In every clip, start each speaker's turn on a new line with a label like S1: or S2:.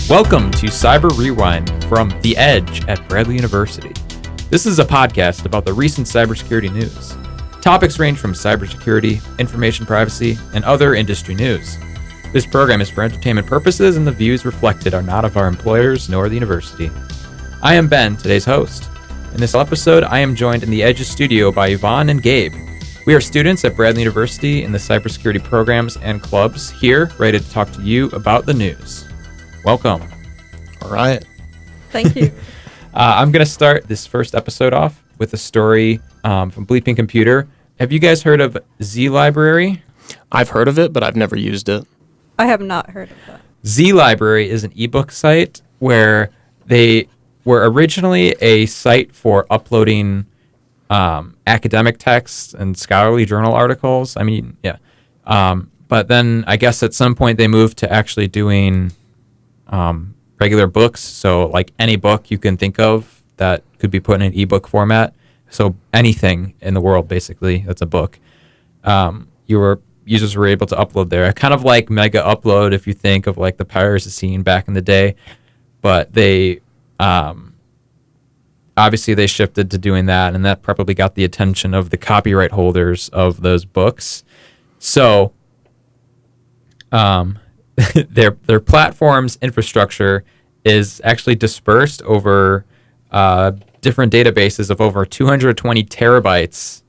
S1: Welcome to Cyber Rewind from The Edge at Bradley University. This is a podcast about the recent cybersecurity news. Topics range from cybersecurity, information privacy, and other industry news. This program is for entertainment purposes, and the views reflected are not of our employers nor the university. I am Ben, today's host. In this episode, I am joined in the Edge's studio by Yvonne and Gabe. We are students at Bradley University in the cybersecurity programs and clubs here, ready to talk to you about the news. Welcome.
S2: All right.
S3: Thank you.
S1: I'm going to start this first episode off with a story from Bleeping Computer. Have you guys heard of Z Library?
S2: I've heard of it, but I've never used it.
S3: I have not heard of that.
S1: Z Library is an ebook site where they were originally a site for uploading academic texts and scholarly journal articles. But then I guess at some point they moved to actually doing regular books. So like any book you can think of that could be put in an ebook format. So anything in the world, basically, that's a book. Users were able to upload there. Kind of like Mega Upload if you think of like the piracy scene back in the day. But they obviously they shifted to doing that, and that probably got the attention of the copyright holders of those books. So their platform's infrastructure is actually dispersed over different databases of over 220 terabytes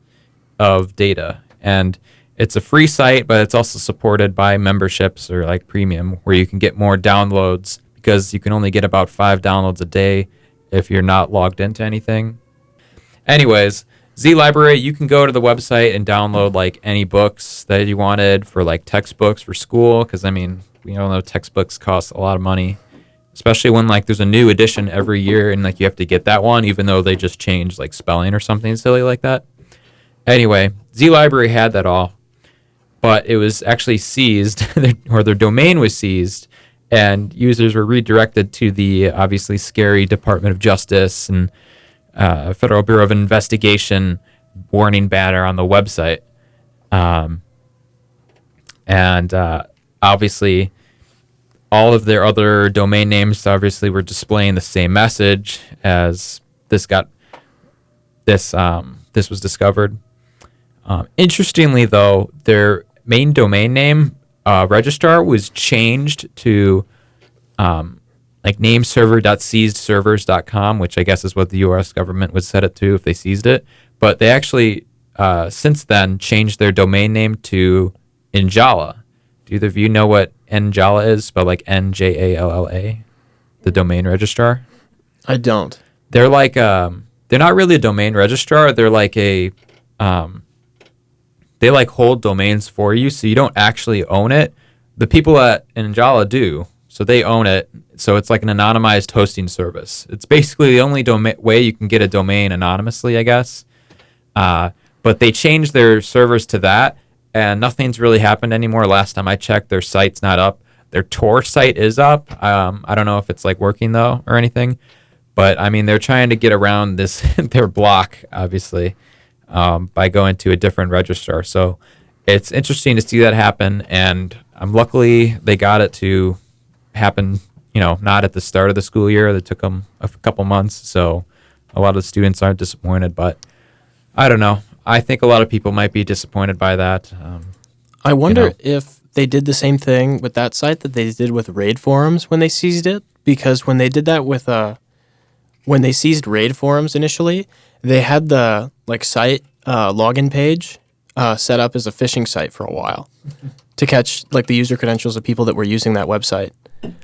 S1: of data. And it's a free site, but it's also supported by memberships or like premium, where you can get more downloads because you can only get about 5 downloads a day if you're not logged into anything. Anyways, Z Library, you can go to the website and download like any books that you wanted for like textbooks for school, because I mean, we all know textbooks cost a lot of money, especially when like there's a new edition every year and like you have to get that one even though they just changed like spelling or something silly like that. Anyway, Z Library had that all, but it was actually seized, or their domain was seized, and users were redirected to the obviously scary Department of Justice and Federal Bureau of Investigation warning banner on the website. Obviously, all of their other domain names obviously were displaying the same message as this was discovered. Interestingly, though, their main domain name registrar was changed to like nameserver.seizeservers.com, which I guess is what the U.S. government would set it to if they seized it. But they actually since then changed their domain name to Njala. Do either of you know what Njala is? Spelled like Njalla, the domain registrar?
S2: I don't.
S1: They're like they're not really a domain registrar. They're like a they like hold domains for you, so you don't actually own it. The people at Njala do, so they own it. So it's like an anonymized hosting service. It's basically the only way you can get a domain anonymously, I guess. But they changed their servers to that, and nothing's really happened anymore. Last time I checked, their site's not up. Their Tor site is up. I don't know if it's like working though or anything, but I mean they're trying to get around this their block, obviously, by going to a different registrar. So it's interesting to see that happen, and luckily they got it to happen, not at the start of the school year. It took them a couple months, so a lot of the students aren't disappointed, but I don't know. I think a lot of people might be disappointed by that.
S2: I wonder if they did the same thing with that site that they did with raid forums when they seized it, because when they did that with when they seized raid forums initially, they had the like site login page set up as a phishing site for a while to catch like the user credentials of people that were using that website.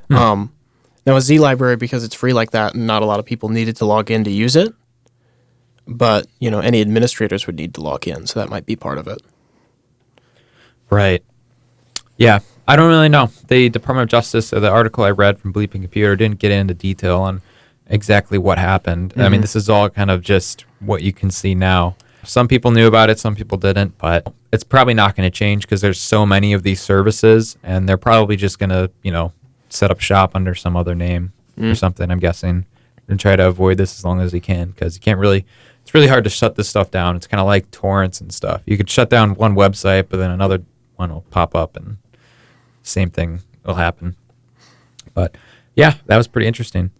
S2: Now with Z Library, because it's free like that, and not a lot of people needed to log in to use it, but any administrators would need to log in, so that might be part of it.
S1: Right. Yeah, I don't really know. The Department of Justice, the article I read from Bleeping Computer, didn't get into detail on exactly what happened. Mm-hmm. I mean, this is all kind of just what you can see now. Some people knew about it, some people didn't, but it's probably not going to change because there's so many of these services, and they're probably just going to, set up shop under some other name or something, I'm guessing, and try to avoid this as long as you can, because you can't really, it's really hard to shut this stuff down. It's kind of like torrents and stuff. You could shut down one website, but then another one will pop up and same thing will happen. But Yeah, that was pretty interesting.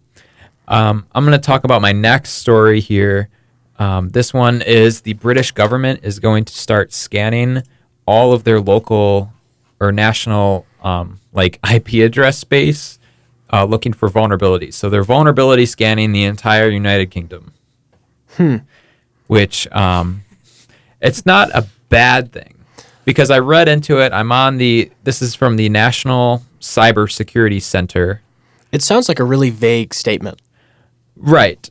S1: I'm going to talk about my next story here. This one is the British government is going to start scanning all of their local or national like IP address space, looking for vulnerabilities. So they're vulnerability scanning the entire United Kingdom, which it's not a bad thing because I read into it. This is from the National Cybersecurity Center.
S2: It sounds like a really vague statement.
S1: Right.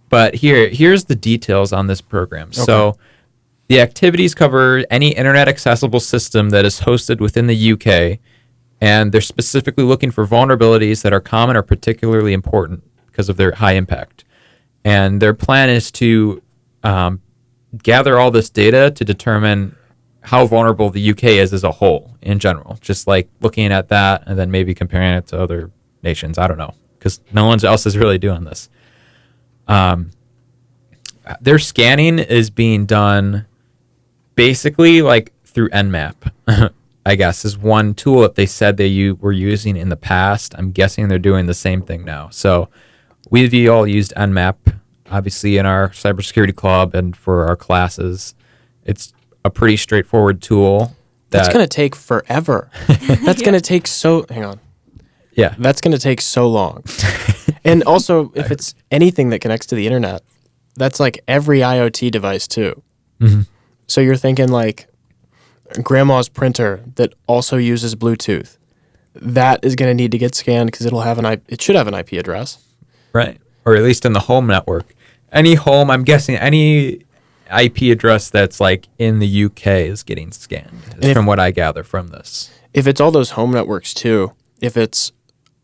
S1: But here's the details on this program. Okay. So the activities cover any internet accessible system that is hosted within the UK, and they're specifically looking for vulnerabilities that are common or particularly important because of their high impact. And their plan is to gather all this data to determine how vulnerable the UK is as a whole in general, just like looking at that and then maybe comparing it to other nations. I don't know, because no one else is really doing this. Their scanning is being done basically like through Nmap, I guess, is one tool that they said they were using in the past. I'm guessing they're doing the same thing now. So we've all used Nmap, obviously, in our cybersecurity club and for our classes. It's a pretty straightforward tool.
S2: That's going to take forever. That's going to take hang on.
S1: Yeah.
S2: That's going to take so long. And also, if it's anything that connects to the internet, that's like every IoT device too.
S1: Mm-hmm.
S2: So you're thinking like grandma's printer that also uses Bluetooth. That is going to need to get scanned because it should have an IP address.
S1: Right. Or at least in the home network. I'm guessing any IP address that's like in the UK is getting scanned, from what I gather from this.
S2: If it's all those home networks too,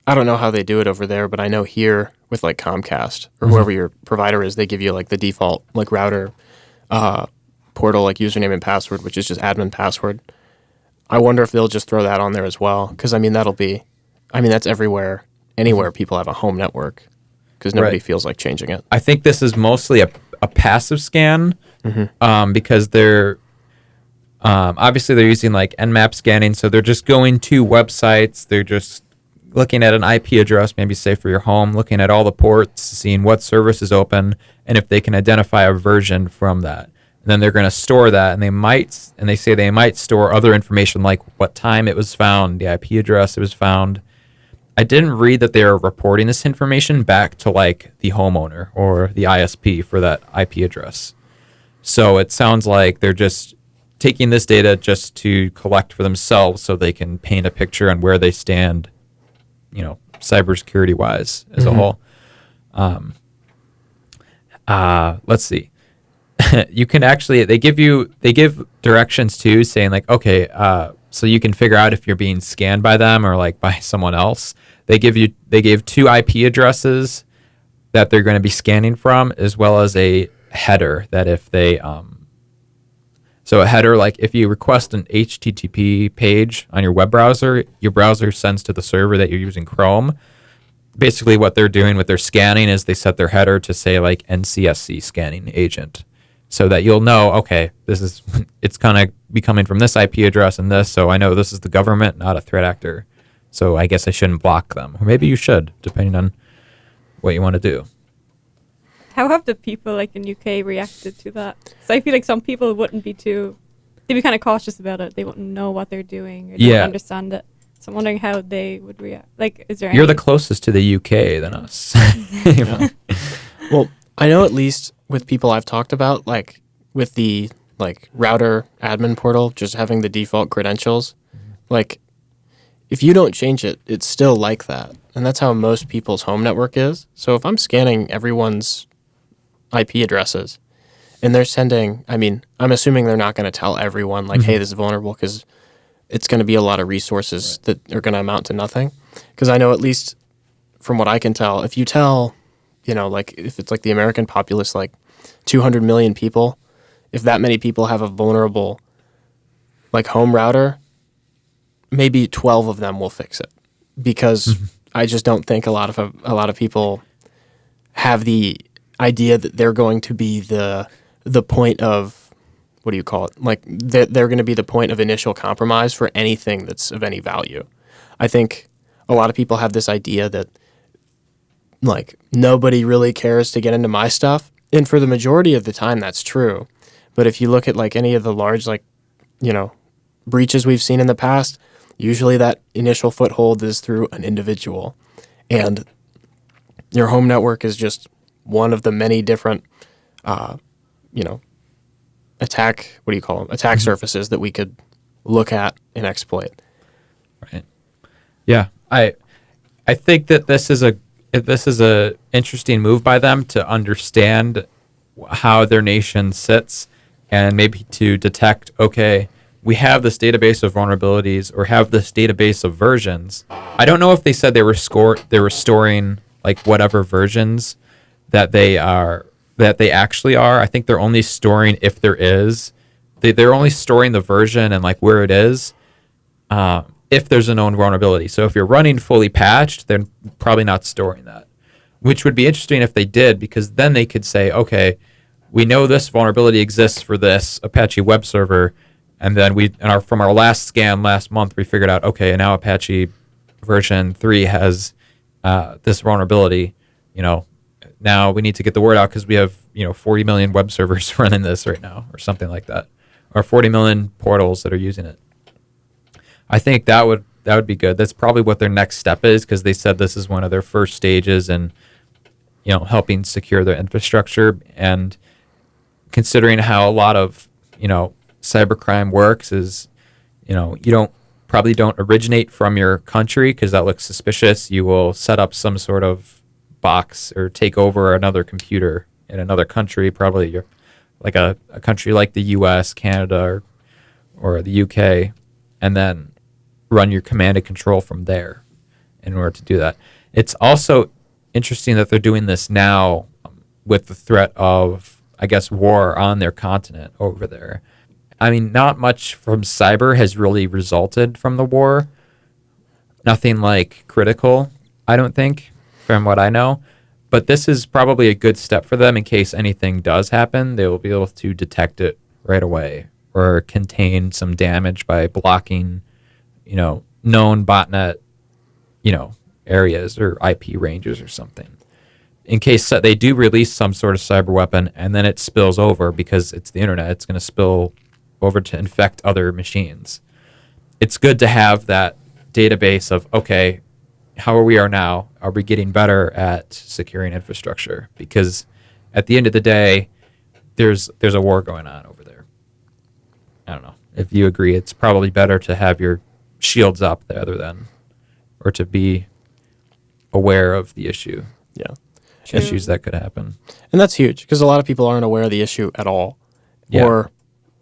S2: I don't know how they do it over there, but I know here with like Comcast or whoever your provider is, they give you like the default like router portal, like username and password, which is just admin password. I wonder if they'll just throw that on there as well. Because that's everywhere, anywhere people have a home network because nobody feels like changing it.
S1: I think this is mostly a passive scan because they're obviously they're using like Nmap scanning. So they're just going to websites. They're just looking at an IP address, maybe say for your home, looking at all the ports, seeing what service is open, and if they can identify a version from that. And then they're going to store that, and they say they might store other information like what time it was found, the IP address it was found. I didn't read that they are reporting this information back to like the homeowner or the ISP for that IP address. So it sounds like they're just taking this data just to collect for themselves so they can paint a picture on where they stand, cybersecurity wise as a whole. Let's see. You can actually, they give directions too, saying like, okay, so you can figure out if you're being scanned by them or like by someone else. They gave 2 IP addresses that they're going to be scanning from, as well as a header that if they, so a header, like if you request an HTTP page on your web browser, your browser sends to the server that you're using Chrome. Basically what they're doing with their scanning is they set their header to say like NCSC scanning agent, so that you'll know, okay, it's going to be coming from this IP address and this, so I know this is the government, not a threat actor. So I guess I shouldn't block them. Or maybe you should, depending on what you want to do.
S3: How have the people like in UK reacted to that? So I feel like some people they'd be kind of cautious about it. They wouldn't know what they're doing or don't understand it. So I'm wondering how they would react. Like, is there
S1: You're the closest to the UK than us.
S2: Well, I know at least with people I've talked about, like with the like router admin portal, just having the default credentials, like if you don't change it, it's still like that. And that's how most people's home network is. So if I'm scanning everyone's IP addresses and they're sending, I'm assuming they're not going to tell everyone like, hey, this is vulnerable, because it's going to be a lot of resources that are going to amount to nothing. Because I know, at least from what I can tell, if you tell, like if it's like the American populace, like 200 million people, if that many people have a vulnerable like home router, maybe 12 of them will fix it, because I just don't think a lot of people have the idea that they're going to be the point of, what do you call it? Like they're going to be the point of initial compromise for anything that's of any value. I think a lot of people have this idea that like nobody really cares to get into my stuff. And for the majority of the time, that's true. But if you look at like any of the large, like, breaches we've seen in the past, usually that initial foothold is through an individual. And your home network is just one of the many different, attack, what do you call them? Attack surfaces that we could look at and exploit.
S1: Right. Yeah. I think that this is a interesting move by them to understand how their nation sits and maybe to detect, okay, we have this database of vulnerabilities or have this database of versions. I don't know if they said they were storing like whatever versions that they actually are. I think they're only storing if there is. They're only storing the version and like where it is. If there's a known vulnerability. So if you're running fully patched, they're probably not storing that, which would be interesting if they did, because then they could say, okay, we know this vulnerability exists for this Apache web server, and then from our last scan last month, we figured out, okay, and now Apache version 3 has this vulnerability. Now we need to get the word out because we have 40 million web servers running this right now, or something like that, or 40 million portals that are using it. I think that would be good. That's probably what their next step is, because they said this is one of their first stages in helping secure their infrastructure. And considering how a lot of cybercrime works is you probably don't originate from your country because that looks suspicious. You will set up some sort of box or take over another computer in another country, probably like a country like the US, Canada, or the UK, and then run your command and control from there in order to do that. It's also interesting that they're doing this now with the threat of, I guess, war on their continent over there. I mean, not much from cyber has really resulted from the war. Nothing like critical, I don't think, from what I know. But this is probably a good step for them in case anything does happen. They will be able to detect it right away or contain some damage by blocking known botnet, areas or IP ranges or something. In case they do release some sort of cyber weapon and then it spills over, because it's the internet, it's going to spill over to infect other machines. It's good to have that database of, okay, how we are now? Are we getting better at securing infrastructure? Because at the end of the day, there's a war going on over there. I don't know if you agree. It's probably better to have your shields up rather than, or to be aware of the issue.
S2: Yeah.
S1: Issues that could happen.
S2: And that's huge, because a lot of people aren't aware of the issue at all.
S1: Yeah.
S2: Or,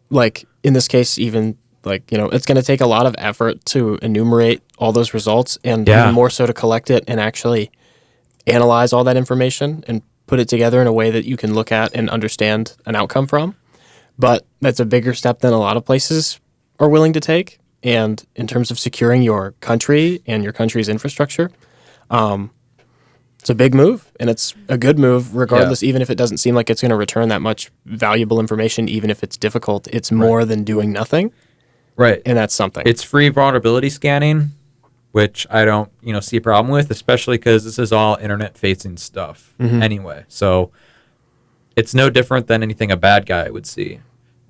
S2: like, in this case, even, like, it's going to take a lot of effort to enumerate all those results, and even more so to collect it and actually analyze all that information and put it together in a way that you can look at and understand an outcome from. But that's a bigger step than a lot of places are willing to take. And in terms of securing your country and your country's infrastructure, it's a big move, and it's a good move regardless, even if it doesn't seem like it's going to return that much valuable information, even if it's difficult. It's more than doing nothing.
S1: Right.
S2: And that's something.
S1: It's free vulnerability scanning, which I don't see a problem with, especially because this is all internet-facing stuff anyway. So it's no different than anything a bad guy would see.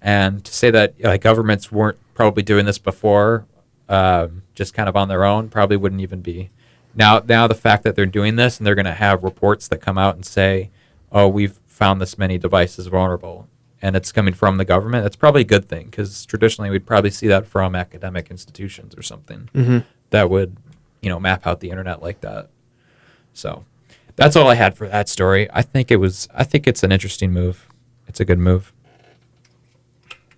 S1: And to say that governments weren't probably doing this before, just kind of on their own, probably wouldn't even be. Now the fact that they're doing this and they're going to have reports that come out and say, oh, we've found this many devices vulnerable, and it's coming from the government, that's probably a good thing, because traditionally we'd probably see that from academic institutions or something that would map out the internet like that. So that's all I had for that story. I think it's an interesting move. It's a good move.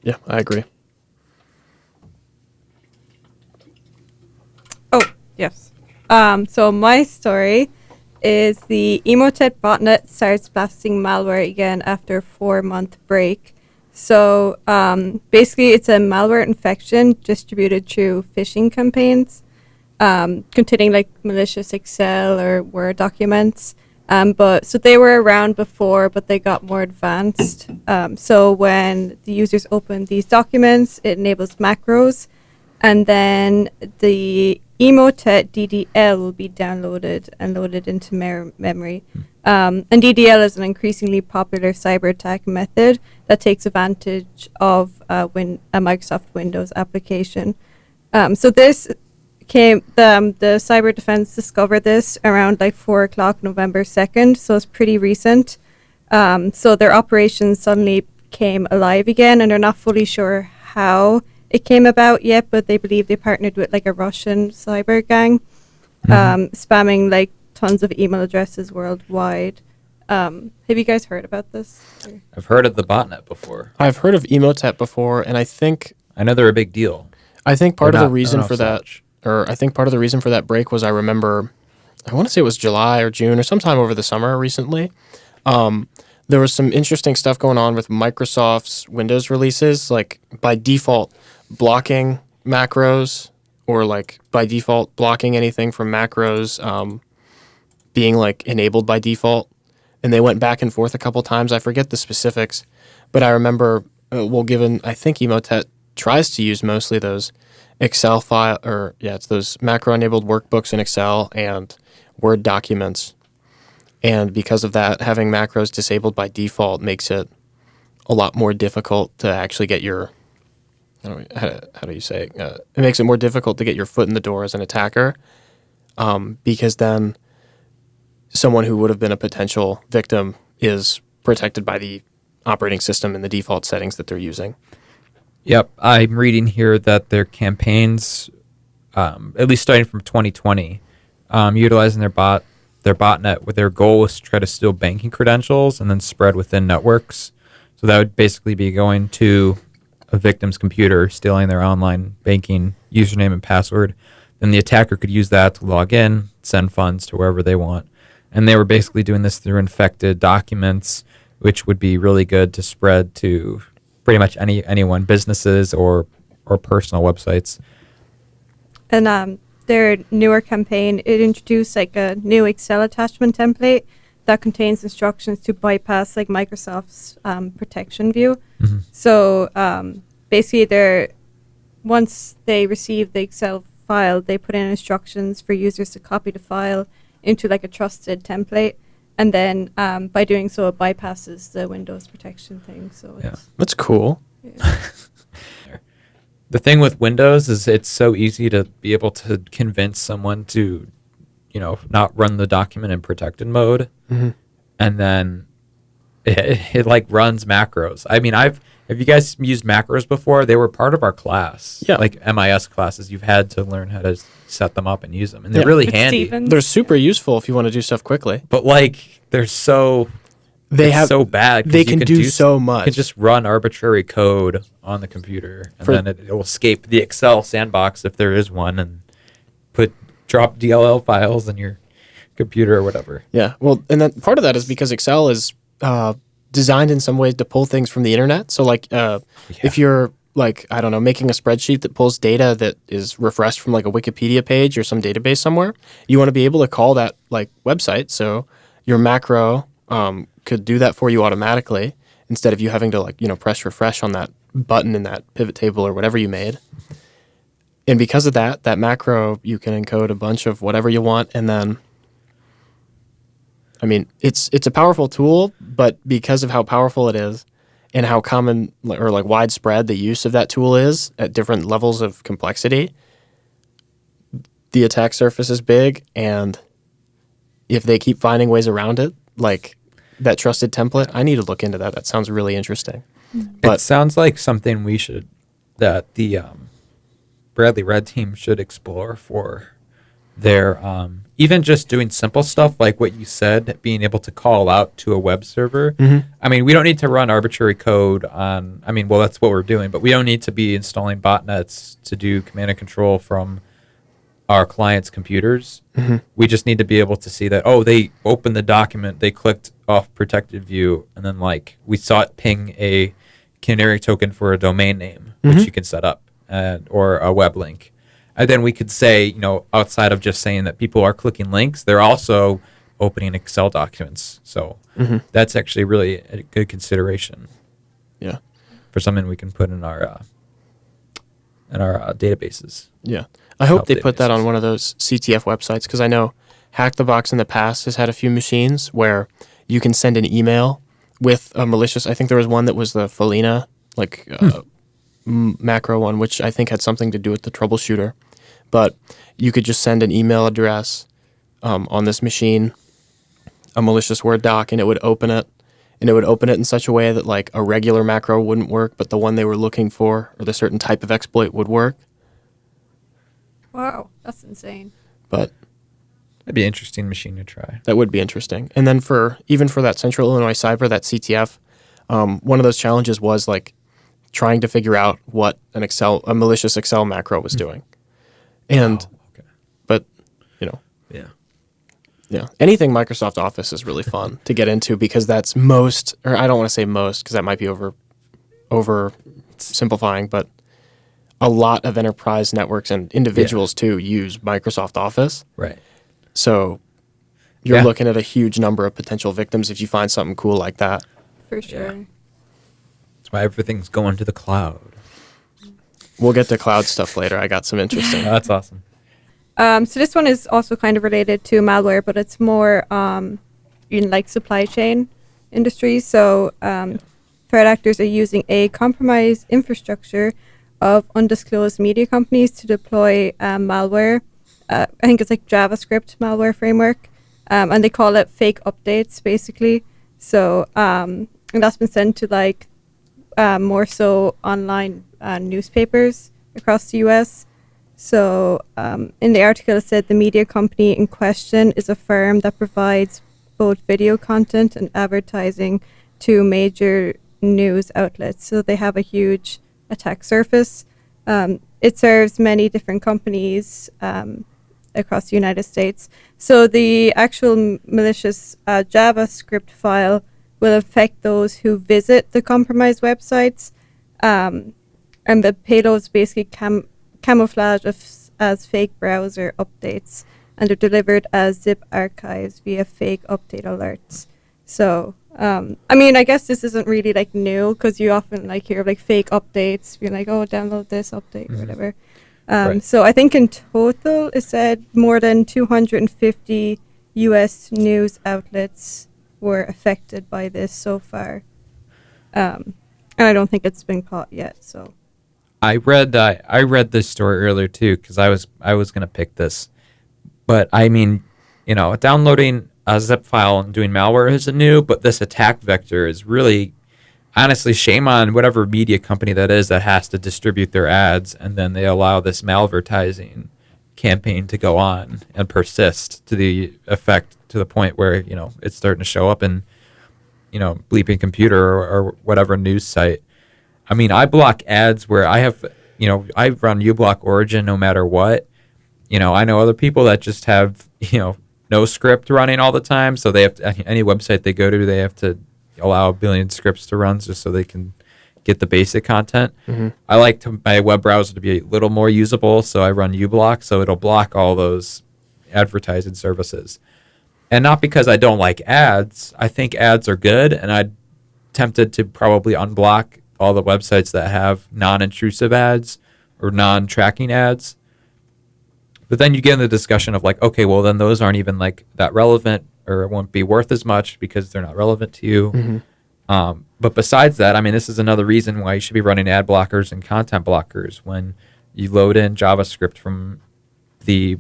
S2: Yeah, I agree.
S3: Oh, yes. So my story is the Emotet botnet starts blasting malware again after a 4-month break. So basically it's a malware infection distributed through phishing campaigns containing like malicious Excel or Word documents. But so they were around before, but they got more advanced. So when the users open these documents, it enables macros, and then the Emotet DDL will be downloaded and loaded into memory. And DDL is an increasingly popular cyber attack method that takes advantage of a Microsoft Windows application. So this came, the cyber defense discovered this around like 4 o'clock November 2nd, so it's pretty recent. So their operations suddenly came alive again, and they're not fully sure how it came about yet, but they believe they partnered with like a Russian cyber gang, spamming like tons of email addresses worldwide. Have you guys heard about this?
S1: I've heard of the botnet before.
S2: I've heard of Emotet before, and
S1: I know they're a big deal.
S2: I think part of the reason for that, or I think part of the reason for that break was I remember, I want to say it was July or June or sometime over the summer recently. There was some interesting stuff going on with Microsoft's Windows releases, like by default blocking macros, or like by default blocking anything from macros being like enabled by default. And they went back and forth a couple times. I forget the specifics, but I remember, given I think Emotet tries to use mostly those Excel file, it's those macro-enabled workbooks in Excel and Word documents. And because of that, having macros disabled by default makes it a lot more difficult to actually get your, how do you say, it makes it more difficult to get your foot in the door as an attacker, because then someone who would have been a potential victim is protected by the operating system and the default settings that they're using.
S1: Yep, I'm reading here that their campaigns, at least starting from 2020, utilizing their botnet, with their goal was to try to steal banking credentials and then spread within networks. So that would basically be going to a victim's computer, stealing their online banking username and password. Then the attacker could use that to log in, send funds to wherever they want. And they were basically doing this through infected documents, which would be really good to spread to pretty much anyone, businesses or personal websites.
S3: And their newer campaign, it introduced like a new Excel attachment template that contains instructions to bypass like Microsoft's protection view.
S1: Mm-hmm.
S3: So basically, once they receive the Excel file, they put in instructions for users to copy the file into like a trusted template, and then by doing so, it bypasses the Windows protection thing. So
S2: That's cool.
S3: Yeah.
S1: The thing with Windows is it's so easy to be able to convince someone to, not run the document in protected mode, and then it like runs macros. I mean, have you guys used macros before? They were part of our class, like MIS classes. You've had to learn how to set them up and use them, and they're really handy.
S2: They're super useful if you want to do stuff quickly.
S1: But like, they're so so bad.
S2: They can do so much.
S1: You can just run arbitrary code on the computer, and then it will escape the Excel sandbox if there is one, and drop DLL files in your computer or whatever.
S2: Yeah, well, and then part of that is because Excel is designed in some ways to pull things from the internet. So like if you're like, I don't know, making a spreadsheet that pulls data that is refreshed from like a Wikipedia page or some database somewhere, you want to be able to call that like website. So your macro could do that for you automatically instead of you having to like, press refresh on that button in that pivot table or whatever you made. And because of that macro, you can encode a bunch of whatever you want. And then, I mean, it's a powerful tool, but because of how powerful it is and how common or like widespread the use of that tool is at different levels of complexity, the attack surface is big. And if they keep finding ways around it, like that trusted template, I need to look into that. That sounds really interesting.
S1: But it sounds like something that the Bradley Red team should explore for their even just doing simple stuff like what you said, being able to call out to a web server.
S2: Mm-hmm.
S1: I mean, we don't need to run arbitrary code on, that's what we're doing, but we don't need to be installing botnets to do command and control from our clients' computers.
S2: Mm-hmm.
S1: We just need to be able to see that, they opened the document, they clicked off protected view, and then like we saw it ping a canary token for a domain name, which you can set up, or a web link. And then we could say, outside of just saying that people are clicking links, they're also opening Excel documents. So that's actually really a good consideration.
S2: Yeah.
S1: For something we can put in our in our databases.
S2: Yeah. I hope
S1: Help
S2: they put that
S1: databases.
S2: on one of those CTF websites, because I know Hack the Box in the past has had a few machines where you can send an email with a malicious. I think there was one that was the Felina, like macro one, which I think had something to do with the troubleshooter. But you could just send an email address on this machine, a malicious Word doc, and it would open it. And it would open it in such a way that like a regular macro wouldn't work, but the one they were looking for or the certain type of exploit would work.
S3: Wow, that's insane.
S2: But
S1: That'd be an interesting machine to try.
S2: that would be interesting. And then even for that Central Illinois Cyber, that CTF, one of those challenges was like trying to figure out what a malicious Excel macro was doing. And
S1: Okay.
S2: but you know,
S1: Yeah.
S2: anything Microsoft Office is really fun to get into, because that's most, or I don't want to say most because that might be over simplifying, but a lot of enterprise networks and individuals too use Microsoft Office.
S1: Right.
S2: So you're
S1: Yeah.
S2: looking at a huge number of potential victims if you find something cool like that.
S3: For sure.
S1: That's why everything's going to the cloud.
S2: We'll get to cloud stuff later. I got some interesting.
S1: That's awesome.
S3: So this one is also kind of related to malware, but it's more in like supply chain industry. So threat actors are using a compromised infrastructure of undisclosed media companies to deploy malware. I think it's like JavaScript malware framework, and they call it fake updates basically. So and that's been sent to like more so online newspapers across the U.S. So in the article, it said the media company in question is a firm that provides both video content and advertising to major news outlets. So they have a huge attack surface. It serves many different companies across the United States. So the actual malicious JavaScript file will affect those who visit the compromised websites. And the payloads basically camouflage as fake browser updates, and they're delivered as zip archives via fake update alerts. So, I mean, I guess this isn't really like new, because you often like hear of like fake updates, being like, oh, download this update or whatever.
S1: Right.
S3: So I think in total, it said more than 250 U.S. news outlets were affected by this so far. And I don't think it's been caught yet, so.
S1: I read this story earlier too, because I was gonna pick this, but I mean, downloading a zip file and doing malware isn't new, but this attack vector is really, honestly, shame on whatever media company that is that has to distribute their ads, and then they allow this malvertising campaign to go on and persist to the effect, to the point where it's starting to show up in Bleeping Computer or whatever news site. I mean, I block ads where I have, I run uBlock Origin no matter what. I know other people that just have, no script running all the time. So they have to, any website they go to, they have to allow a billion scripts to run just so they can get the basic content.
S2: Mm-hmm.
S1: I like my web browser to be a little more usable. So I run uBlock, so it'll block all those advertising services. And not because I don't like ads. I think ads are good, and I'm tempted to probably unblock all the websites that have non-intrusive ads or non-tracking ads. But then you get in the discussion of like, okay, well then those aren't even like that relevant, or it won't be worth as much because they're not relevant to you.
S2: Mm-hmm.
S1: But besides that, I mean, this is another reason why you should be running ad blockers and content blockers when you load in JavaScript from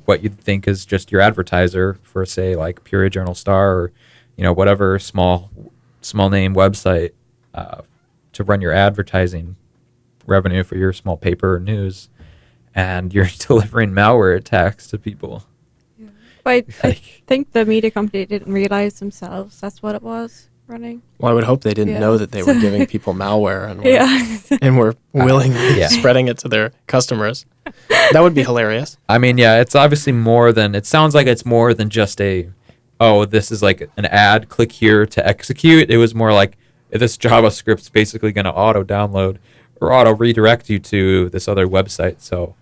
S1: what you'd think is just your advertiser for, say, like Peoria Journal Star or whatever small name website to run your advertising revenue for your small paper or news, and you're delivering malware attacks to people.
S3: Yeah. But I think the media company didn't realize themselves that's what it was running.
S2: Well, I would hope they didn't know that they were giving people malware and were willingly spreading it to their customers. That would be hilarious.
S1: I mean, yeah, it's obviously more than, it sounds like it's more than just this is like an ad, click here to execute. It was more like, this JavaScript's basically going to auto download or auto redirect you to this other website. So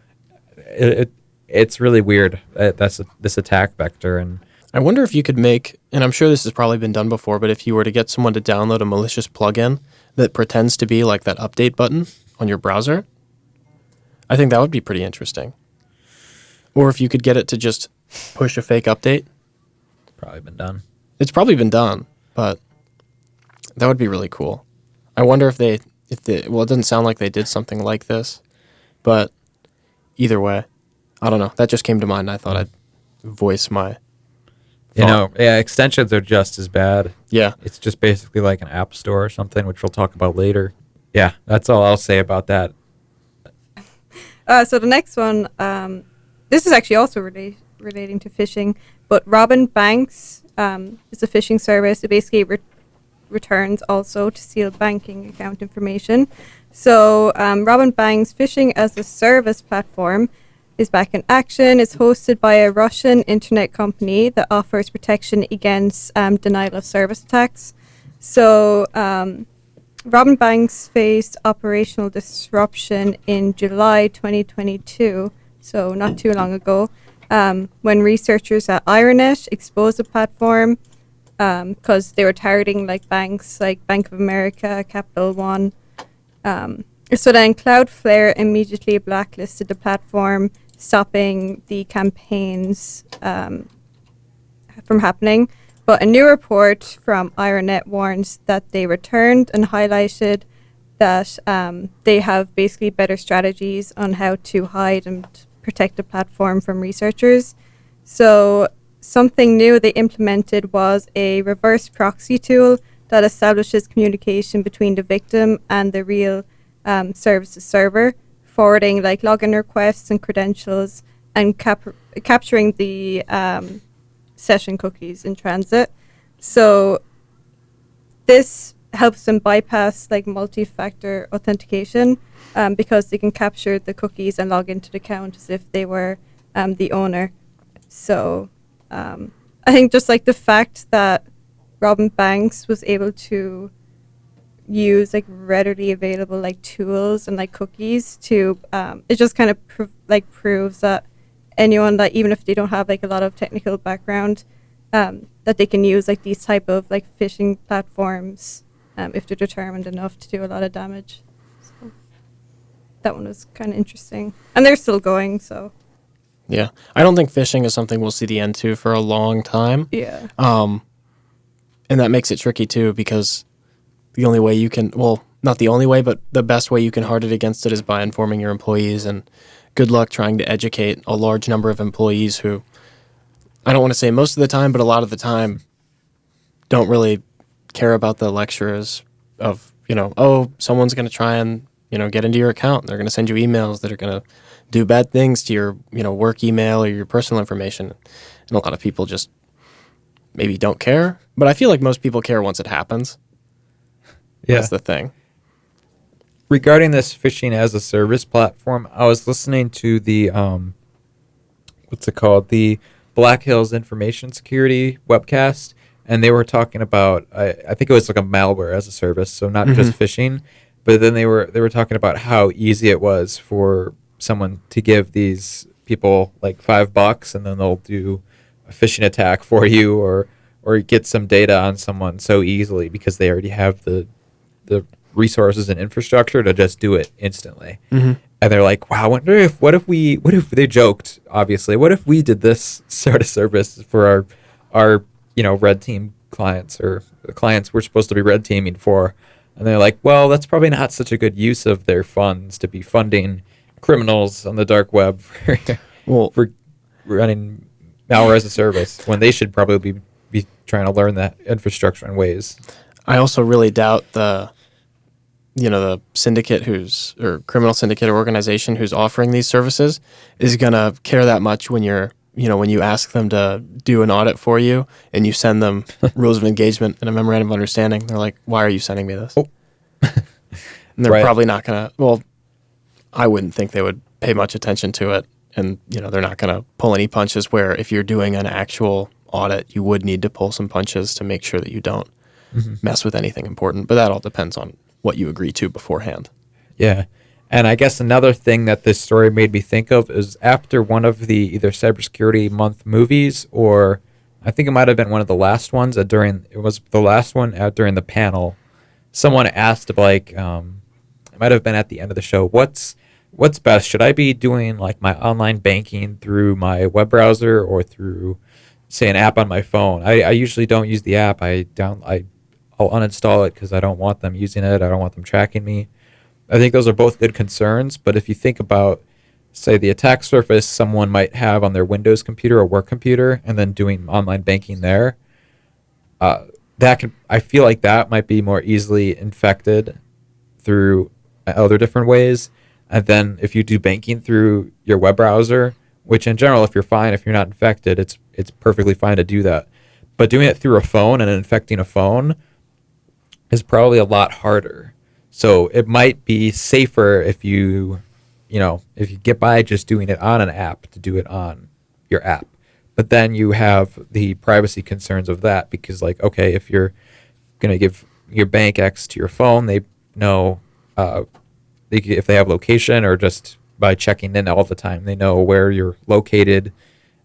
S1: it's really weird. That's this attack vector. And
S2: I wonder if you could make, and I'm sure this has probably been done before, but if you were to get someone to download a malicious plugin that pretends to be like that update button on your browser, I think that would be pretty interesting. Or if you could get it to just push a fake update.
S1: Probably been done.
S2: It's probably been done, but that would be really cool. I wonder if they, well, it doesn't sound like they did something like this, but either way, I don't know. That just came to mind. I thought I'd voice my thought.
S1: Extensions are just as bad.
S2: Yeah.
S1: It's just basically like an app store or something, which we'll talk about later. Yeah, that's all I'll say about that.
S3: So the next one, this is actually also relating to phishing, but Robin Banks is a phishing service. It basically returns also to sealed banking account information. So Robin Banks Phishing as a Service platform is back in action. It's hosted by a Russian internet company that offers protection against denial of service attacks. So Robin Banks faced operational disruption in July 2022, so not too long ago, when researchers at IronNet exposed the platform because they were targeting like banks like Bank of America, Capital One. So then Cloudflare immediately blacklisted the platform, stopping the campaigns from happening. But a new report from IronNet warns that they returned and highlighted that they have basically better strategies on how to hide and protect the platform from researchers. So something new they implemented was a reverse proxy tool that establishes communication between the victim and the real services server, forwarding like login requests and credentials and capturing the session cookies in transit. So this helps them bypass like multi-factor authentication because they can capture the cookies and log into the account as if they were the owner. So I think just like the fact that Robin Banks was able to use like readily available like tools and like cookies to it just kind of proves that anyone that even if they don't have like a lot of technical background that they can use like these type of like phishing platforms if they're determined enough to do a lot of damage. So that one was kind of interesting, and they're still going. So
S2: yeah, I don't think phishing is something we'll see the end to for a long time.
S3: Yeah.
S2: And that makes it tricky too, because the only way you can, well, not the only way, but the best way you can hard it against it is by informing your employees, and good luck trying to educate a large number of employees who, I don't want to say most of the time, but a lot of the time don't really care about the lectures of, oh, someone's going to try and, get into your account. They're going to send you emails that are going to do bad things to your, work email or your personal information. And a lot of people just maybe don't care. But I feel like most people care once it happens.
S1: Yeah.
S2: That's the thing.
S1: Regarding this phishing as a service platform, I was listening to the what's it called? The Black Hills Information Security webcast, and they were talking about I think it was like a malware as a service, so not just phishing, but then they were talking about how easy it was for someone to give these people like $5 and then they'll do a phishing attack for you or get some data on someone so easily because they already have the resources and infrastructure to just do it instantly. And they're like, wow, what if they joked, obviously, what if we did this sort of service for our red team clients or the clients we're supposed to be red teaming for? And they're like, well, that's probably not such a good use of their funds to be funding criminals on the dark web for running malware as a service when they should probably be trying to learn that infrastructure in ways.
S2: I also really doubt the syndicate or criminal syndicate or organization who's offering these services is going to care that much when when you ask them to do an audit for you and you send them rules of engagement and a memorandum of understanding. They're like, why are you sending me this? Oh. And they're probably not going to, I wouldn't think they would pay much attention to it. And, they're not going to pull any punches where if you're doing an actual audit, you would need to pull some punches to make sure that you don't mess with anything important. But that all depends on what you agree to beforehand.
S1: Yeah. And I guess another thing that this story made me think of is after one of the either Cybersecurity Month movies, or I think it might have been one of the last ones during the panel, someone asked like, it might have been at the end of the show, what's what's best? Should I be doing like my online banking through my web browser or through, say, an app on my phone? I usually don't use the app. I'll uninstall it because I don't want them using it. I don't want them tracking me. I think those are both good concerns. But if you think about, say, the attack surface someone might have on their Windows computer or work computer, and then doing online banking there, I feel like that might be more easily infected through other different ways. And then if you do banking through your web browser, which in general, if you're not infected, it's perfectly fine to do that. But doing it through a phone and infecting a phone is probably a lot harder. So it might be safer if you get by just doing it on an app, to do it on your app. But then you have the privacy concerns of that, because, like, okay, if you're going to give your bank X to your phone, they know if they have location, or just by checking in all the time, they know where you're located.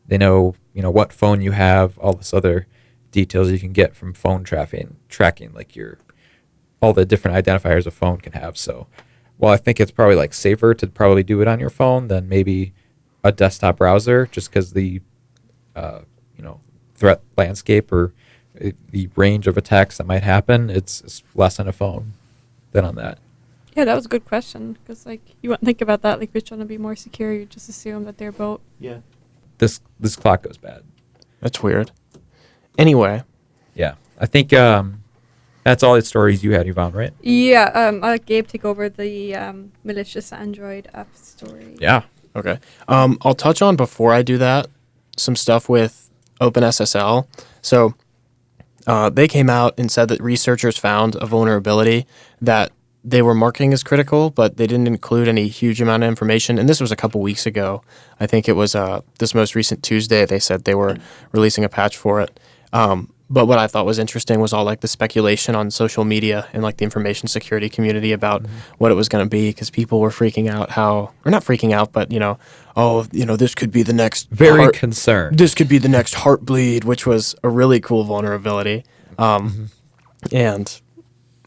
S1: They know, what phone you have, all this other details you can get from phone tracking, like all the different identifiers a phone can have. So, well, I think it's probably like safer to probably do it on your phone than maybe a desktop browser, just because the threat landscape or the range of attacks that might happen, it's less on a phone than on that.
S3: Yeah, that was a good question, because like you wouldn't think about that. Like, which one would be more secure? You just assume that they're both.
S2: Yeah.
S1: This clock goes bad.
S2: That's weird. Anyway.
S1: Yeah, I think that's all the stories you had, Yvonne, right?
S3: Yeah. I'll let Gabe take over the malicious Android app story.
S1: Yeah.
S2: Okay. I'll touch on, before I do that, some stuff with OpenSSL. So they came out and said that researchers found a vulnerability that they were marking as critical, but they didn't include any huge amount of information. And this was a couple weeks ago. I think it was this most recent Tuesday. They said they were releasing a patch for it. But what I thought was interesting was all like the speculation on social media and like the information security community about what it was going to be, because people were freaking out or not freaking out, but this could be the next
S1: concerned.
S2: This could be the next Heartbleed, which was a really cool vulnerability. And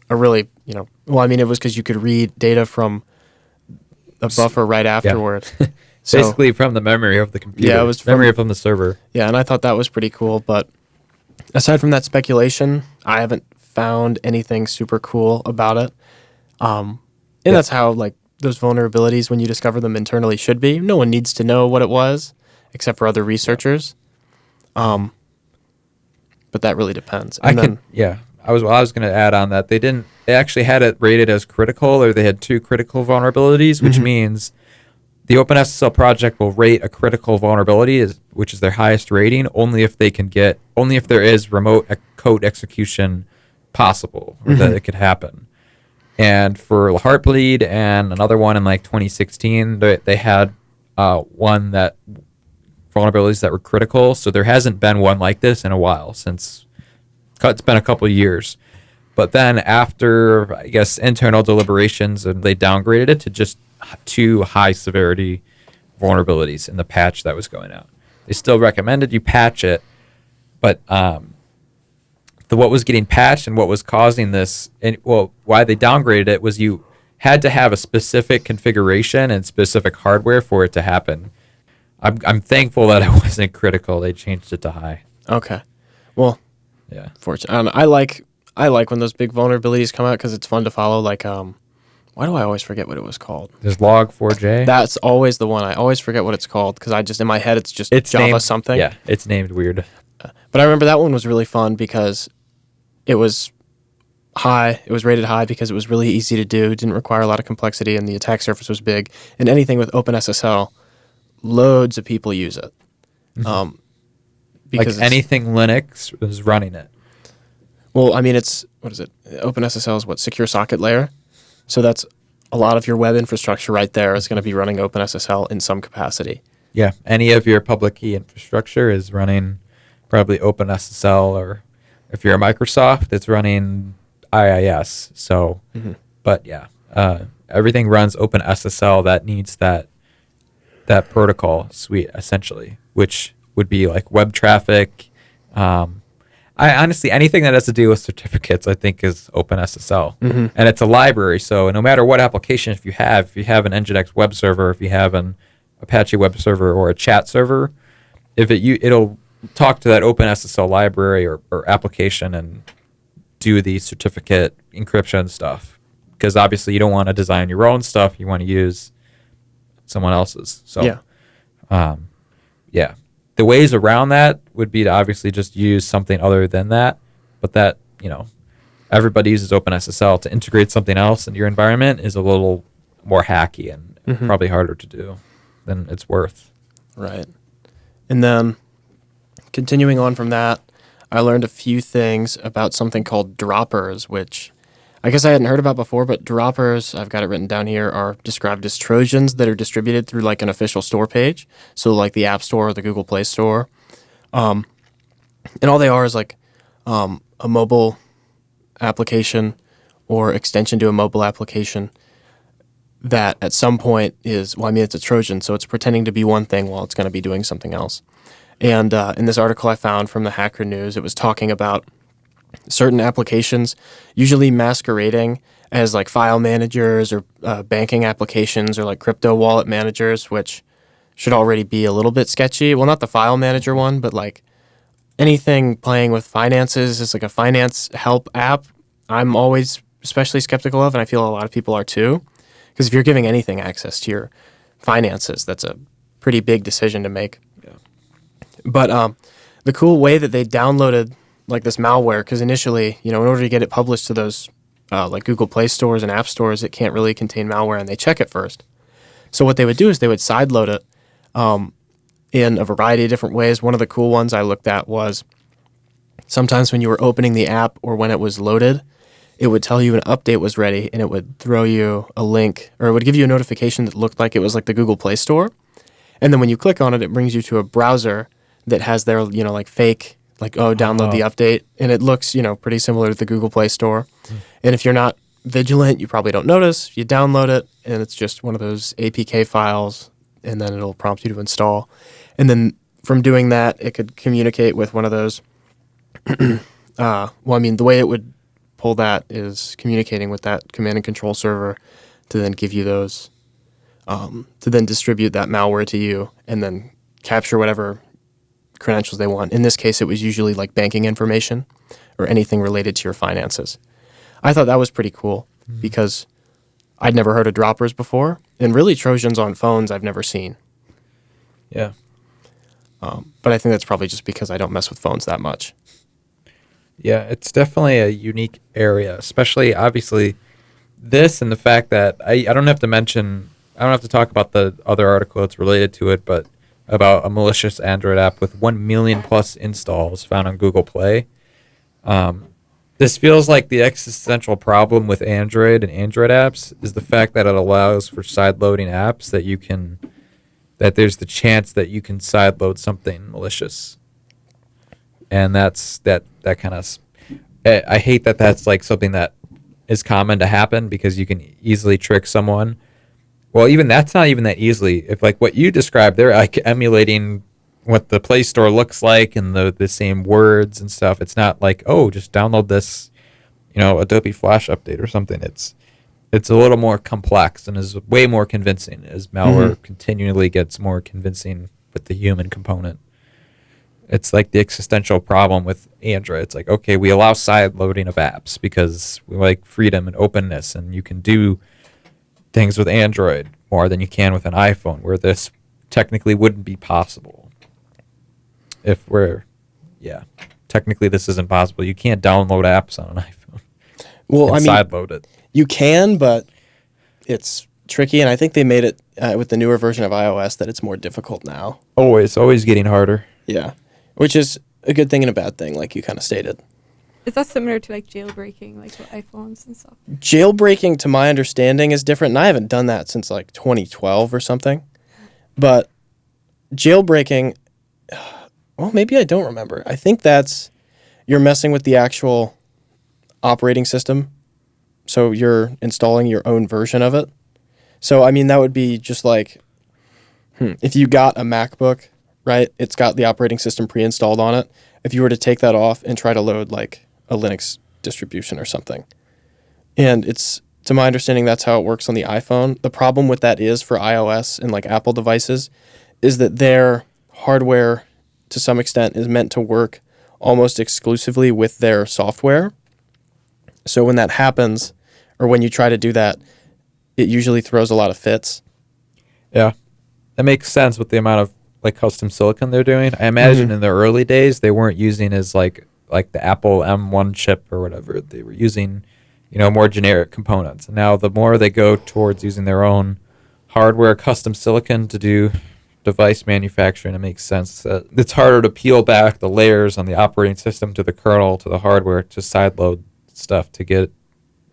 S2: a really, it was because you could read data from a buffer right afterward.
S1: Yeah.
S2: So,
S1: basically from the memory of the computer.
S2: Yeah, it was
S1: from the server.
S2: Yeah, and I thought that was pretty cool, but aside from that speculation, I haven't found anything super cool about it. And that's how, like, those vulnerabilities, when you discover them internally, should be. No one needs to know what it was, except for other researchers. But that really depends.
S1: I was going to add on that they actually had it rated as critical, or they had 2 critical vulnerabilities, which means the OpenSSL project will rate a critical vulnerability, which is their highest rating, only if there is remote code execution possible, or that it could happen. And for Heartbleed and another one in like 2016, they had vulnerabilities that were critical. So there hasn't been one like this in a while, since it's been a couple of years. But then after, I guess, internal deliberations, and they downgraded it to just 2 high severity vulnerabilities in the patch that was going out. They still recommended you patch it, but what was getting patched and what was causing this, and why they downgraded it, was you had to have a specific configuration and specific hardware for it to happen. I'm thankful that it wasn't critical. They changed it to high.
S2: Okay. Well,
S1: yeah.
S2: Fortunately, I like when those big vulnerabilities come out, because it's fun to follow. Like, why do I always forget what it was called?
S1: There's Log4j.
S2: That's always the one. I always forget what it's called, because in my head, it's Java
S1: named,
S2: something.
S1: Yeah, it's named weird.
S2: But I remember that one was really fun because it was high. It was rated high because it was really easy to do, didn't require a lot of complexity, and the attack surface was big. And anything with OpenSSL, loads of people use it.
S1: Because anything Linux is running it.
S2: Well, it's, what is it? OpenSSL is what? Secure socket layer. So that's a lot of your web infrastructure right there is going to be running OpenSSL in some capacity.
S1: Yeah, any of your public key infrastructure is running probably OpenSSL, or if you're a Microsoft, it's running IIS. So, but yeah, everything runs OpenSSL that needs that protocol suite, essentially, which would be like web traffic, I honestly, anything that has to do with certificates, I think is OpenSSL, and it's a library. So no matter what application, if you have an Nginx web server, if you have an Apache web server or a chat server, it'll talk to that OpenSSL library or application and do the certificate encryption stuff. Because obviously you don't want to design your own stuff; you want to use someone else's. So yeah. The ways around that would be to obviously just use something other than that, but that, everybody uses OpenSSL. To integrate something else into your environment is a little more hacky and probably harder to do than it's worth.
S2: Right. And then continuing on from that, I learned a few things about something called droppers, which I guess I hadn't heard about before, but droppers, I've got it written down here, are described as Trojans that are distributed through like an official store page. So like the App Store or the Google Play Store. And all they are is like a mobile application or extension to a mobile application that at some point it's a Trojan. So it's pretending to be one thing while it's going to be doing something else. And in this article I found from the Hacker News, it was talking about certain applications usually masquerading as like file managers or banking applications or like crypto wallet managers, which should already be a little bit sketchy. Well, not the file manager one, but like anything playing with finances is like a finance help app. I'm always especially skeptical of, and I feel a lot of people are too, because if you're giving anything access to your finances, that's a pretty big decision to make. Yeah. But the cool way that they downloaded like this malware, because initially, in order to get it published to those like Google Play stores and app stores, it can't really contain malware, and they check it first. So what they would do is they would sideload it in a variety of different ways. One of the cool ones I looked at was sometimes when you were opening the app or when it was loaded, it would tell you an update was ready, and it would throw you a link, or it would give you a notification that looked like it was like the Google Play Store. And then when you click on it, it brings you to a browser that has their, like fake, like, download the update. And it looks, pretty similar to the Google Play Store. And if you're not vigilant, you probably don't notice. You download it, and it's just one of those APK files, and then it'll prompt you to install. And then from doing that, it could communicate with one of those. The way it would pull that is communicating with that command and control server to then give you those, to then distribute that malware to you and then capture whatever credentials they want. In this case, it was usually like banking information or anything related to your finances. I thought that was pretty cool because I'd never heard of droppers before, and really Trojans on phones I've never seen.
S1: Yeah.
S2: But I think that's probably just because I don't mess with phones that much.
S1: Yeah, it's definitely a unique area, especially obviously this and the fact that I don't have to talk about the other article that's related to it, but about a malicious Android app with 1 million plus installs found on Google Play. This feels like the existential problem with Android and Android apps is the fact that it allows for sideloading apps that there's the chance that you can sideload something malicious. And that kind of, I hate that that's like something that is common to happen because you can easily trick someone. Well, even that's not even that easily. If like what you described, they're like emulating what the Play Store looks like and the same words and stuff. It's not like, oh, just download this, Adobe Flash update or something. It's a little more complex and is way more convincing as malware continually gets more convincing with the human component. It's like the existential problem with Android. It's like, okay, we allow side loading of apps because we like freedom and openness, and you can do things with Android more than you can with an iPhone, where this technically wouldn't be possible. Technically this isn't possible. You can't download apps on an iPhone.
S2: Well,
S1: sideload it.
S2: You can, but it's tricky, and I think they made it with the newer version of iOS that it's more difficult now.
S1: Always getting harder.
S2: Yeah, which is a good thing and a bad thing, like you kind of stated.
S3: Is that similar to like jailbreaking, like with iPhones and stuff?
S2: Jailbreaking, to my understanding, is different, and I haven't done that since like 2012 or something. But jailbreaking, well, maybe I don't remember. I think you're messing with the actual operating system. So you're installing your own version of it. So, that would be just like, if you got a MacBook, right? It's got the operating system pre-installed on it, if you were to take that off and try to load like a Linux distribution or something. And it's, to my understanding, that's how it works on the iPhone. The problem with that is for iOS and like Apple devices is that their hardware to some extent is meant to work almost exclusively with their software. So when that happens, or when you try to do that, it usually throws a lot of fits.
S1: Yeah, that makes sense with the amount of like custom silicon they're doing. I imagine in the early days they weren't using as like the Apple M1 chip or whatever. They were using, more generic components. And now the more they go towards using their own hardware, custom silicon to do device manufacturing, it makes sense that it's harder to peel back the layers on the operating system to the kernel to the hardware to sideload stuff to get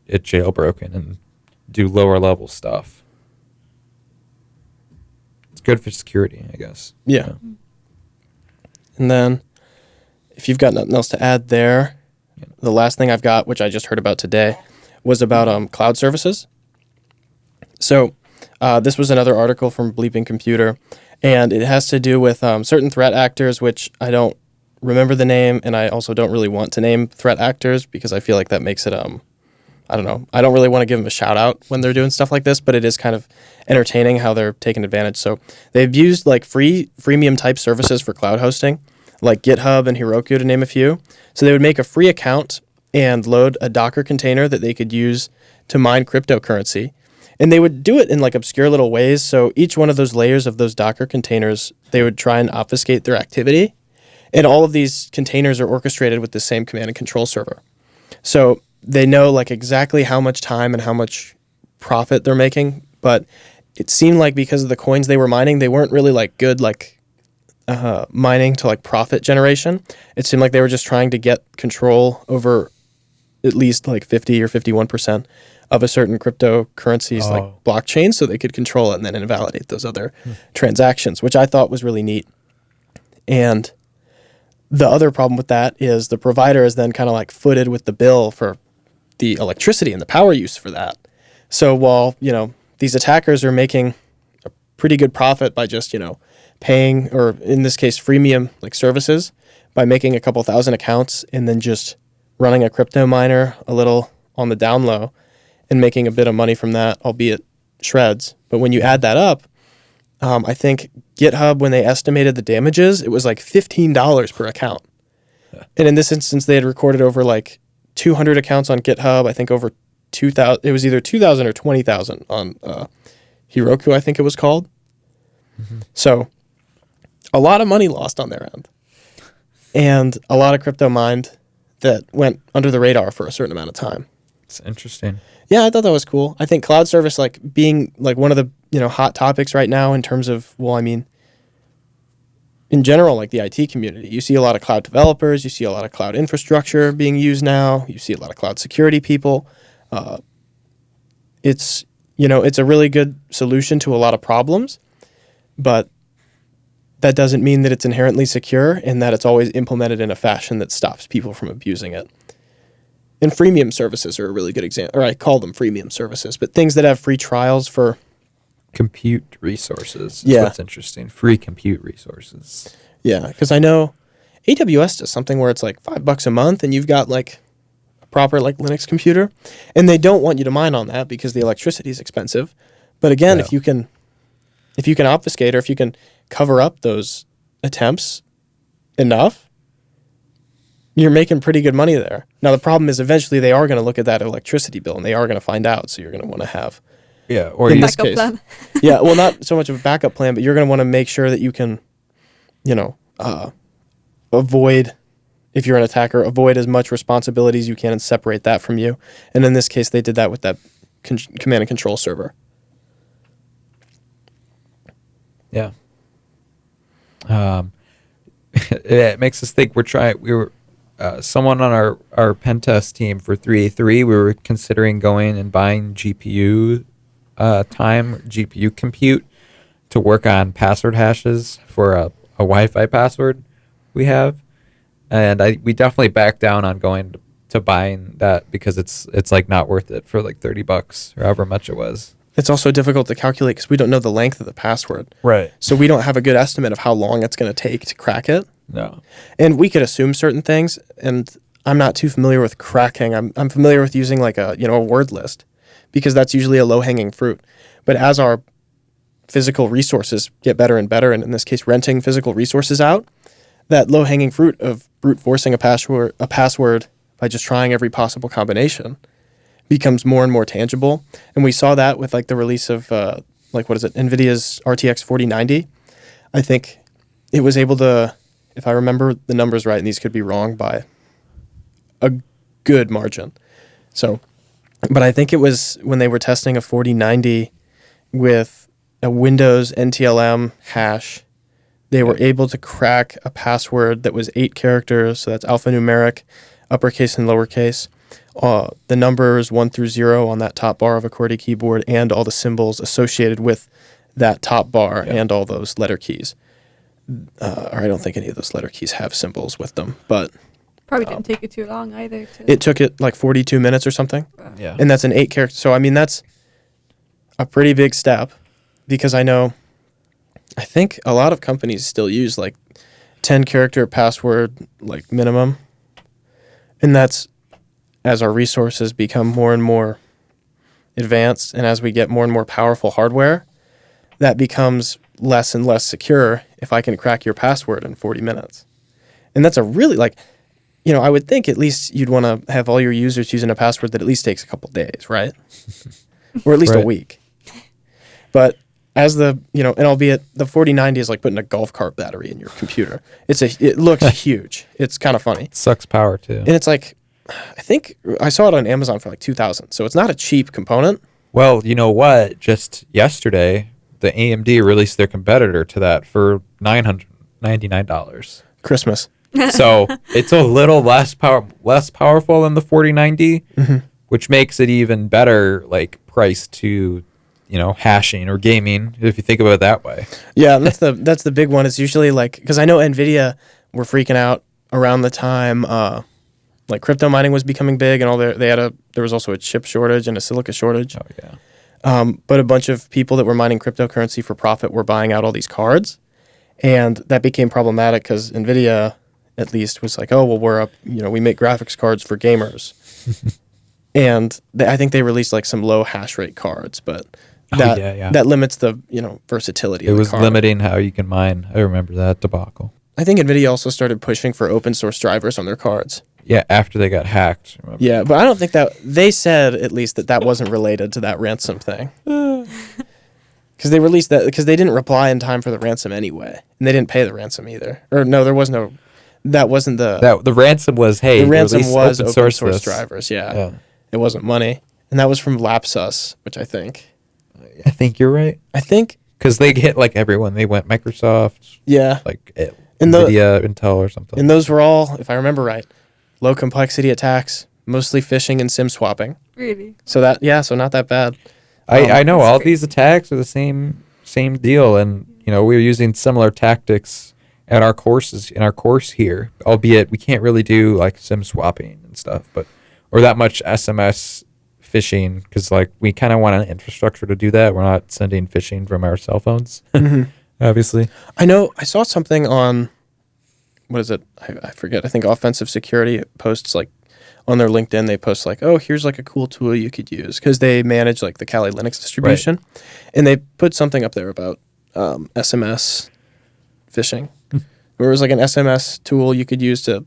S1: it jailbroken and do lower level stuff. It's good for security, I guess.
S2: Yeah. And then if you've got nothing else to add there, the last thing I've got, which I just heard about today, was about cloud services. So this was another article from Bleeping Computer, and it has to do with certain threat actors, which I don't remember the name, and I also don't really want to name threat actors because I feel like that makes it, I don't know. I don't really want to give them a shout out when they're doing stuff like this, but it is kind of entertaining how they're taking advantage. So they've used like freemium type services for cloud hosting, like GitHub and Heroku to name a few. So they would make a free account and load a Docker container that they could use to mine cryptocurrency. And they would do it in like obscure little ways. So each one of those layers of those Docker containers, they would try and obfuscate their activity. And all of these containers are orchestrated with the same command and control server. So they know like exactly how much time and how much profit they're making. But it seemed like because of the coins they were mining, they weren't really like good like mining to like profit generation. It seemed like they were just trying to get control over at least like 50 or 51% of a certain cryptocurrency's like blockchain, so they could control it and then invalidate those other transactions, which I thought was really neat. And the other problem with that is the provider is then kind of like footed with the bill for the electricity and the power use for that. So while, these attackers are making a pretty good profit by just, paying, or in this case, freemium like services, by making a couple thousand accounts and then just running a crypto miner a little on the down low and making a bit of money from that, albeit shreds. But when you add that up, I think GitHub, when they estimated the damages, it was like $15 per account. And in this instance, they had recorded over like 200 accounts on GitHub. I think over 2,000. It was either 2,000 or 20,000 on Heroku, I think it was called. Mm-hmm. So a lot of money lost on their end. And a lot of crypto mined that went under the radar for a certain amount of time.
S1: It's interesting.
S2: Yeah, I thought that was cool. I think cloud service like being like one of the hot topics right now in terms of, in general, like the IT community. You see a lot of cloud developers, you see a lot of cloud infrastructure being used now, you see a lot of cloud security people. It's a really good solution to a lot of problems, but that doesn't mean that it's inherently secure and that it's always implemented in a fashion that stops people from abusing it. And freemium services are a really good example, or I call them freemium services, but things that have free trials for
S1: compute resources.
S2: Yeah.
S1: That's interesting. Free compute resources.
S2: Yeah, because I know AWS does something where it's like $5 a month and you've got like a proper like Linux computer, and they don't want you to mine on that because the electricity is expensive. But again, if you can obfuscate, or if you can cover up those attempts enough, you're making pretty good money there. Now, the problem is eventually they are going to look at that electricity bill and they are going to find out. So you're going to want to have,
S1: or
S2: in
S1: this
S3: backup
S2: case,
S3: plan.
S2: yeah, well, not so much of a backup plan, but you're going to want to make sure that you can, avoid, if you're an attacker, avoid as much responsibility as you can and separate that from you. And in this case, they did that with that command and control server.
S1: Yeah. It makes us think we were someone on our pen test team for 3A3, we were considering going and buying GPU GPU compute to work on password hashes for a Wi-Fi password we have. And we definitely backed down on going to buying that because it's like not worth it for like $30 or however much it was.
S2: It's also difficult to calculate because we don't know the length of the password.
S1: Right.
S2: So we don't have a good estimate of how long it's going to take to crack it.
S1: No.
S2: And we could assume certain things, and I'm not too familiar with cracking. I'm familiar with using like a word list, because that's usually a low-hanging fruit. But as our physical resources get better and better, and in this case renting physical resources out, that low-hanging fruit of brute forcing a password by just trying every possible combination becomes more and more tangible. And we saw that with like the release of NVIDIA's RTX 4090. I think it was able to, if I remember the numbers right, and these could be wrong by a good margin. So, but I think it was when they were testing a 4090 with a Windows NTLM hash, they were able to crack a password that was 8 characters, so that's alphanumeric, uppercase and lowercase, the numbers 1 through 0 on that top bar of a QWERTY keyboard, and all the symbols associated with that top bar and all those letter keys. Or I don't think any of those letter keys have symbols with them, but
S3: Probably didn't take it too long either.
S2: it took it like 42 minutes or something.
S1: Yeah.
S2: And that's an 8 character. So, I mean, that's a pretty big step, because I think a lot of companies still use like 10 character password, like minimum. And that's as our resources become more and more advanced, and as we get more and more powerful hardware, that becomes less and less secure if I can crack your password in 40 minutes. And that's a really, I would think at least you'd want to have all your users using a password that at least takes a couple days, right? Or at least a week. But as and albeit the 4090 is like putting a golf cart battery in your computer. It looks huge. It's kind of funny.
S1: It sucks power too.
S2: And it's like, I think I saw it on Amazon for like $2,000. So it's not a cheap component.
S1: Well, you know what? Just yesterday, the AMD released their competitor to that for $999.
S2: Christmas.
S1: So it's a little less powerful than the 4090, which makes it even better, like price to, hashing or gaming, if you think about it that way. Yeah,
S2: that's the big one. It's usually like, because I know NVIDIA were freaking out around the time like crypto mining was becoming big, and there was also a chip shortage and a silica shortage.
S1: Oh yeah.
S2: But a bunch of people that were mining cryptocurrency for profit were buying out all these cards, and that became problematic because NVIDIA at least was like, oh well, we make graphics cards for gamers, and I think they released like some low hash rate cards, but that limits the versatility.
S1: It
S2: of the
S1: was
S2: card.
S1: limiting how you can mine. I remember that debacle.
S2: I think NVIDIA also started pushing for open source drivers on their cards.
S1: Yeah, after they got hacked. Remember?
S2: Yeah, but I don't think that they said at least that wasn't related to that ransom thing. Because they released that because they didn't reply in time for the ransom anyway, and they didn't pay the ransom either. Or no, there was no. That wasn't
S1: the ransom was
S2: the ransom was
S1: open
S2: source drivers.
S1: Yeah,
S2: it wasn't money, and that was from Lapsus, which I think
S1: you're right.
S2: I think
S1: because they hit like everyone. They went Microsoft.
S2: Yeah,
S1: like NVIDIA, Intel, or something.
S2: And those were all, if I remember right, low complexity attacks, mostly phishing and SIM swapping.
S3: Really?
S2: So not that bad.
S1: I know all these attacks are the same deal, and we were using similar tactics at our courses in our course here, albeit we can't really do like SIM swapping and stuff, or that much SMS phishing because like we kind of want an infrastructure to do that. We're not sending phishing from our cell phones, obviously.
S2: I know. I saw something on what is it? I forget. I think Offensive Security posts like on their LinkedIn. They post like, oh, here's like a cool tool you could use because they manage like the Kali Linux distribution, and they put something up there about SMS phishing. Or it was like an SMS tool you could use to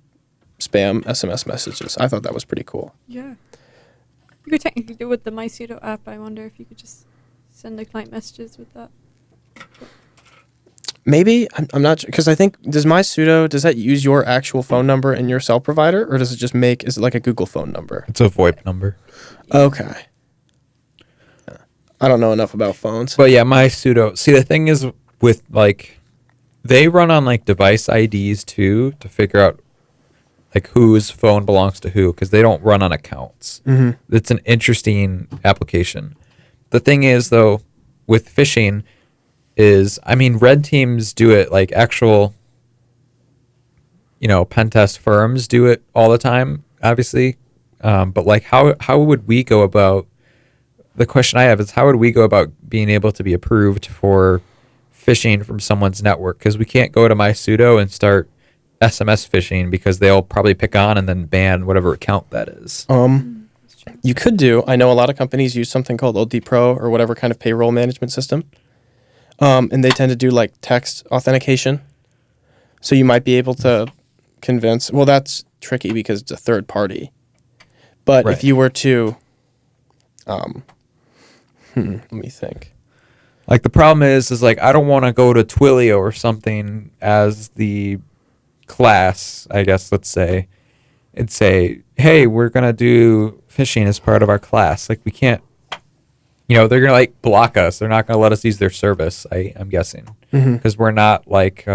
S2: spam SMS messages. I thought that was pretty cool.
S3: Yeah. You could technically do it with the MySudo app. I wonder if you could just send the client messages with that.
S2: Maybe. I'm not sure. Because I think, does that use your actual phone number and your cell provider? Or does it just is it like a Google phone number?
S1: It's a VoIP number.
S2: Okay. I don't know enough about phones.
S1: But yeah, MySudo. See, the thing is with like, they run on like device IDs too to figure out like whose phone belongs to who because they don't run on accounts. It's an interesting application. The thing is though, with phishing red teams do it like actual, pen test firms do it all the time, obviously. But like how would we go about, the question I have is how would we go about being able to be approved for phishing from someone's network? Because we can't go to MySudo and start SMS phishing because they'll probably pick on and then ban whatever account that is.
S2: You could do. I know a lot of companies use something called OD Pro or whatever kind of payroll management system, and they tend to do like text authentication. So you might be able to convince. Well, that's tricky because it's a third party. But if you were to, let me think.
S1: Like the problem is like I don't want to go to Twilio or something as the class, I guess, let's say, and say, hey, we're going to do phishing as part of our class. Like we can't, they're going to like block us. They're not going to let us use their service, I'm guessing, because we're not like,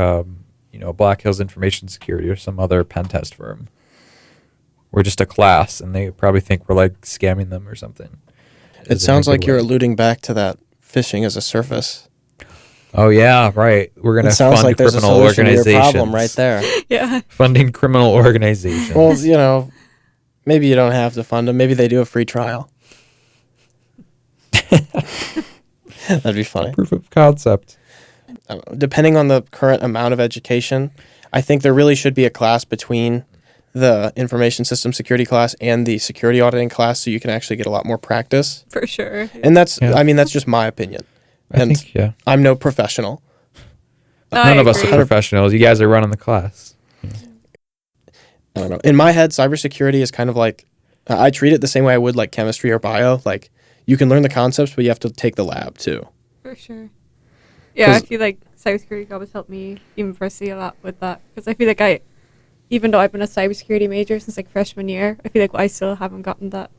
S1: Black Hills Information Security or some other pen test firm. We're just a class, and they probably think we're like scamming them or something.
S2: It sounds like you're alluding back to that phishing as a service.
S1: Oh yeah, right. We're gonna fund
S2: like
S1: criminal organizations.
S2: To your problem right there.
S3: Yeah.
S1: Funding criminal organizations.
S2: Well, maybe you don't have to fund them. Maybe they do a free trial. That'd be funny.
S1: Proof of concept.
S2: Depending on the current amount of education, I think there really should be a class between the information system security class and the security auditing class, so you can actually get a lot more practice.
S3: For sure.
S2: And that's just my opinion. I'm no professional.
S1: None of us are professionals. You guys are running the class.
S2: I don't know. In my head, cybersecurity is kind of like, I treat it the same way I would like chemistry or bio. Like, you can learn the concepts, but you have to take the lab too.
S3: For sure. Yeah, I feel like cybersecurity job has helped me even personally a lot with that. Because I feel like even though I've been a cybersecurity major since like freshman year, I feel like I still haven't gotten that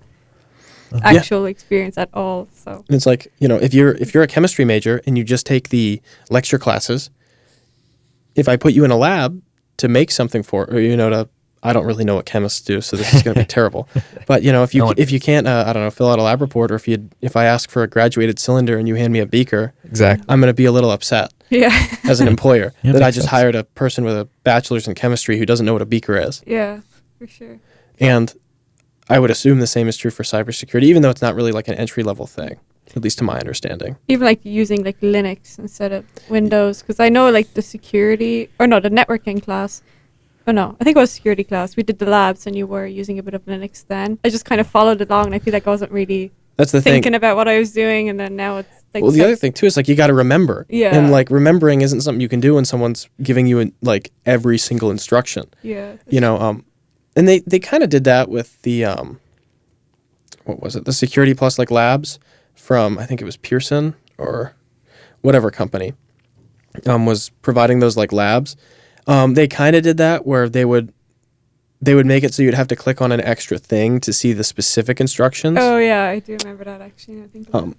S3: actual experience at all. So
S2: it's like, if you're a chemistry major and you just take the lecture classes, if I put you in a lab to make something I don't really know what chemists do, so this is going to be terrible. But if you can't, fill out a lab report, or if I ask for a graduated cylinder and you hand me a beaker,
S1: exactly,
S2: I'm going to be a little upset.
S3: Yeah.
S2: As an employer, that I just
S1: sense.
S2: hired a person with a bachelor's in chemistry who doesn't know what a beaker is.
S3: Yeah, for sure.
S2: And I would assume the same is true for cybersecurity, even though it's not really like an entry level thing, at least to my understanding.
S3: Even like using like Linux instead of Windows, because I know like the networking class. Oh no, I think it was security class. We did the labs and you were using a bit of Linux then. I just kind of followed along and I feel like I wasn't really thinking about what I was doing, and then now it's like...
S2: Well, the other thing too is like you got to remember.
S3: Yeah.
S2: And like remembering isn't something you can do when someone's giving you like every single instruction.
S3: Yeah.
S2: And they kind of did that with the, what was it? The Security Plus like labs from, I think it was Pearson or whatever company was providing those like labs. They kind of did that where they would make it so you'd have to click on an extra thing to see the specific instructions.
S3: Oh yeah, I do remember that actually. I think.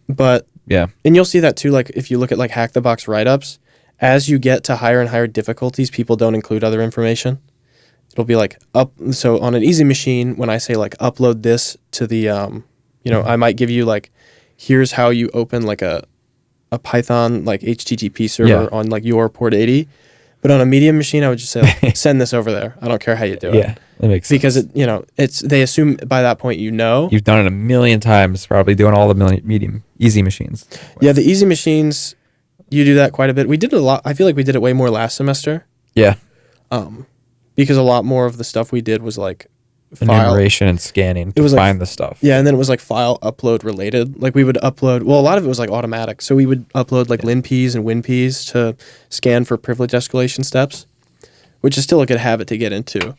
S2: But
S1: yeah, and
S2: you'll see that too. Like if you look at like Hack the Box write-ups, as you get to higher and higher difficulties, people don't include other information. It'll be like so on an easy machine, when I say like upload this to the, I might give you like, here's how you open like a Python like HTTP server on like your port 80. But on a medium machine, I would just say, like, send this over there. I don't care how you do it.
S1: Yeah, that makes sense.
S2: Because they assume by that point
S1: you've done it a million times, probably doing all the medium easy machines.
S2: Yeah, the easy machines, you do that quite a bit. We did it a lot. I feel like we did it way more last semester.
S1: Yeah.
S2: Because a lot more of the stuff we did was like
S1: enumeration and scanning to find the stuff.
S2: Yeah, and then it was like file upload related. Like we would upload, a lot of it was like automatic. So we would upload like LinPs and WinPs to scan for privilege escalation steps, which is still a good habit to get into.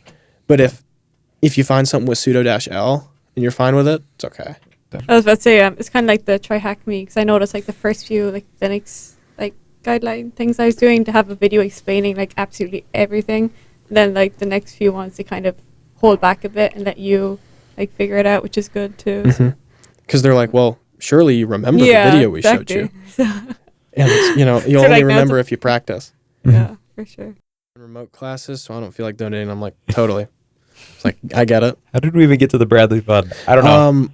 S2: But if you find something with sudo-l and you're fine with it, it's okay.
S3: I was about to say, it's kind of like the try hack me, because I noticed like the first few like Linux like guideline things I was doing to have a video explaining like absolutely everything. And then like the next few ones they kind of hold back a bit and let you like figure it out, which is good too.
S2: Because they're like, well, surely you remember the video we showed you. And it's, you only remember if you practice.
S3: Yeah, for sure.
S2: Remote classes, so I don't feel like donating. I'm like, totally. It's like, I get it.
S1: How did we even get to the Bradley Fund? I don't know.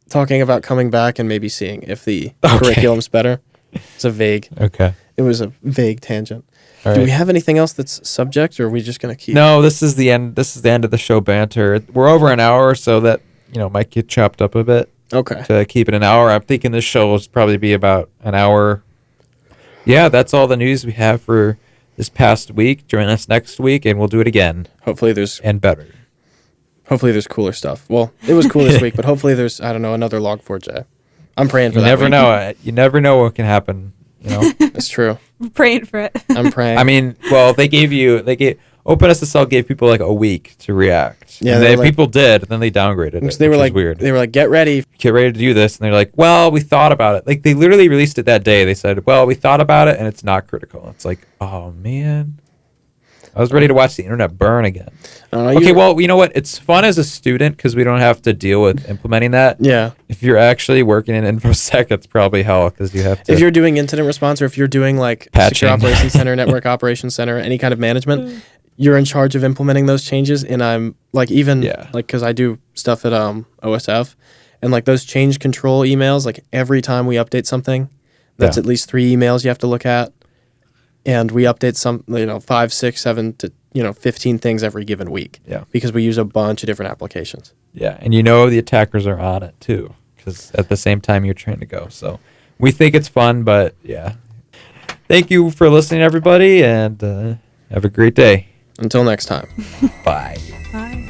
S2: Talking about coming back and maybe seeing if the curriculum's better. It's a vague.
S1: Okay.
S2: It was a vague tangent.
S1: All
S2: Do
S1: right.
S2: we have anything else that's subject, or are we just going to keep...
S1: No, this is the end. This is the end of the show banter. We're over an hour, so that, might get chopped up a bit.
S2: Okay.
S1: To keep it an hour. I'm thinking this show will probably be about an hour. Yeah, that's all the news we have for this past week. Join us next week, and we'll do it again.
S2: Hopefully there's
S1: better.
S2: Hopefully there's cooler stuff. Well, it was cool this week, but hopefully there's, I don't know, another Log4j. I'm praying for
S1: You
S2: that.
S1: never know. You never know what can happen. You know,
S2: It's true.
S3: I'm praying for it.
S2: I'm praying.
S1: I mean, well, they gave OpenSSL gave people like a week to react.
S2: Yeah,
S1: and
S2: they were like-
S1: people did, and then they downgraded it.
S2: they were
S1: which
S2: like,
S1: is weird.
S2: they were like, get ready.
S1: Get ready to do this, and they're like, well, we thought about it. Like they literally released it that day. They said, well, we thought about it, and it's not critical. It's like, oh man, I was ready to watch the internet burn again.
S2: I don't know,
S1: Okay, well, you know what? It's fun as a student because we don't have to deal with implementing that.
S2: Yeah.
S1: If you're actually working in InfoSec, it's probably hell because you have to.
S2: If you're doing incident response or if you're doing like
S1: Patching.
S2: Secure Operations Center, Network Operations Center, any kind of management, you're in charge of implementing those changes. And I'm like, even like, because I do stuff at OSF, and like those change control emails, like every time we update something, that's at least 3 emails you have to look at. And we update 5, 6, 7 to 15 things every given week.
S1: Yeah.
S2: Because we use a bunch of different applications.
S1: Yeah, and the attackers are on it too, because at the same time you're trying to go. So we think it's fun, but yeah. Thank you for listening, everybody, and have a great day.
S2: Until next time.
S1: Bye.
S3: Bye.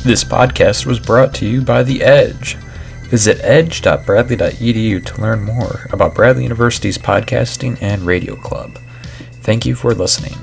S4: This podcast was brought to you by The Edge. Visit edge.bradley.edu to learn more about Bradley University's podcasting and radio club. Thank you for listening.